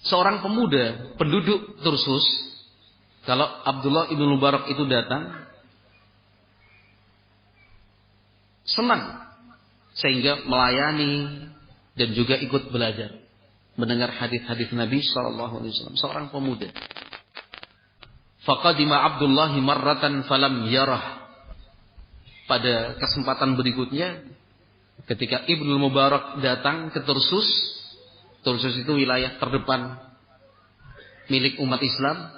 seorang pemuda penduduk Tarsus, kalau Abdullah ibn Mubarak itu datang, senang sehingga melayani dan juga ikut belajar, mendengar hadis-hadis Nabi SAW. Seorang pemuda. Faqadima Abdullah marratan falam yarah. Pada kesempatan berikutnya, ketika Ibnu Mubarak datang ke Tarsus, Tarsus itu wilayah terdepan milik umat Islam.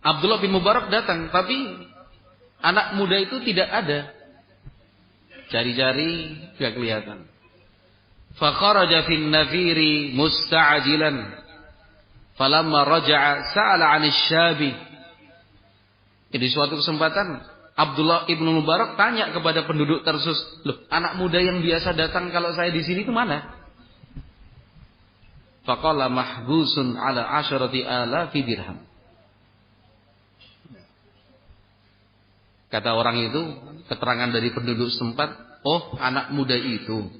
Abdullah bin Mubarak datang, tapi anak muda itu tidak ada. Cari-cari tidak kelihatan. Fakharaja fin nafiri musta'jilan. Falamma raja'a sa'ala 'anil syabi. Di suatu kesempatan Abdullah ibnu Mubarak tanya kepada penduduk Tarsus, "Loh, anak muda yang biasa datang kalau saya di sini itu mana?" Faqala mahbusun 'ala 10,000 dirham. Kata orang itu, keterangan dari penduduk setempat, "Oh, anak muda itu.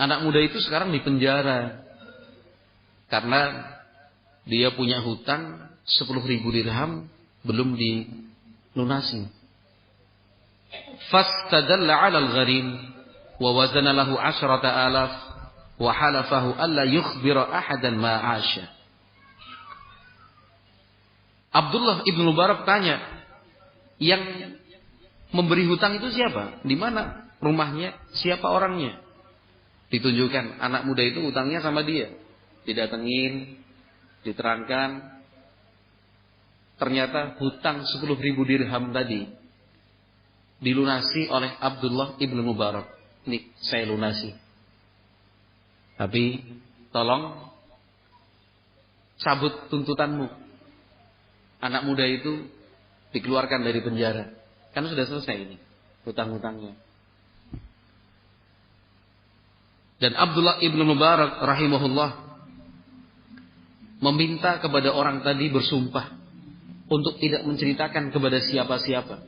Anak muda itu sekarang di penjara karena dia punya hutang 10,000 dirham belum dilunasi." Fastadalla 'ala al-gharim wa wazana lahu 10,000 wa halafahu alla yukhbira ahadan ma 'asha. Abdullah ibnu Mubarak tanya, yang memberi hutang itu siapa? Di mana rumahnya? Siapa orangnya? Ditunjukkan anak muda itu hutangnya sama dia. Didatengin, diterangkan. Ternyata hutang 10,000 dirham tadi dilunasi oleh Abdullah ibnu Mubarak. Ini saya lunasi. Tapi tolong cabut tuntutanmu. Anak muda itu dikeluarkan dari penjara. Kan sudah selesai ini hutang-hutangnya. Dan Abdullah ibnu Mubarak rahimahullah meminta kepada orang tadi bersumpah untuk tidak menceritakan kepada siapa-siapa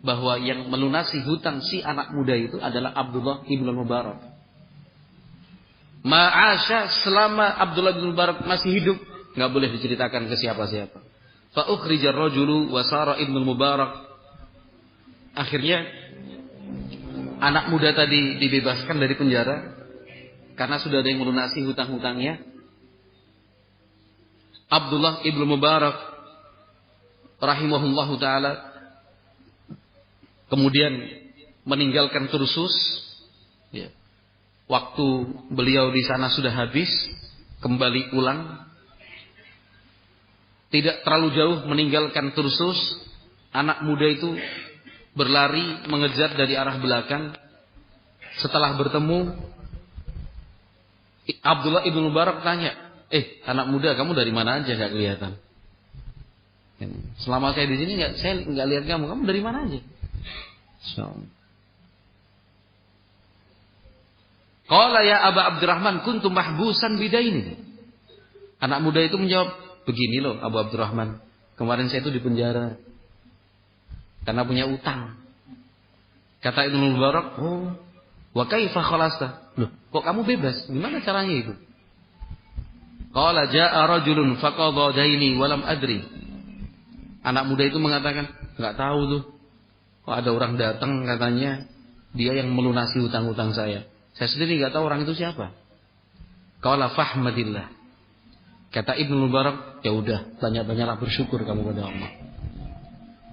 bahwa yang melunasi hutang si anak muda itu adalah Abdullah ibnu Mubarak. Ma'asya, selama Abdullah ibnu Mubarak masih hidup, nggak boleh diceritakan ke siapa-siapa. Fa ukhrijar rajulu wa sara ibnu Mubarak. Akhirnya anak muda tadi dibebaskan dari penjara karena sudah ada yang melunasi hutang-hutangnya. Abdullah ibnu Mubarak rahimahullahu taala kemudian meninggalkan Tarsus. Ya. Waktu beliau di sana sudah habis, kembali pulang. Tidak terlalu jauh meninggalkan Tarsus, anak muda itu berlari mengejar dari arah belakang. Setelah bertemu, Abdullah ibnu Mubarak tanya, anak muda, kamu dari mana aja, gak kelihatan. Selama saya di sini saya nggak lihat kamu dari mana aja? Qala ya Aba Abdurrahman kuntu mahbusan bidaini. Anak muda itu menjawab, begini loh Abu Abdurrahman, kemarin saya itu di penjara karena punya utang. Kata Ibnu Mubarak, "Oh, wa kaifa khalasta?" Loh, kok kamu bebas? Gimana caranya itu? Qala jaa rajulun faqadha daini wa lam adri. Anak muda itu mengatakan, enggak tahu tuh. Kok ada orang datang katanya dia yang melunasi hutang-hutang saya. Saya sendiri enggak tahu orang itu siapa. Qala fahmadillah. Kata Ibnu Mubarak, ya udah, banyak-banyaklah bersyukur kamu kepada Allah.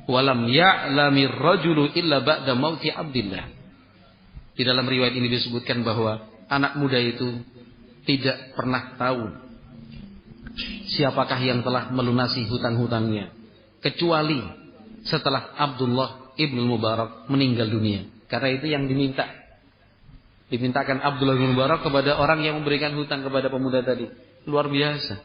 Walam ya'lamir rajulu illa ba'da mauti Abdillah. Di dalam riwayat ini disebutkan bahwa anak muda itu tidak pernah tahu siapakah yang telah melunasi hutang-hutangnya kecuali setelah Abdullah ibnu Mubarak meninggal dunia. Karena itu yang dimintakan Abdullah ibnu Mubarak kepada orang yang memberikan hutang kepada pemuda tadi. Luar biasa.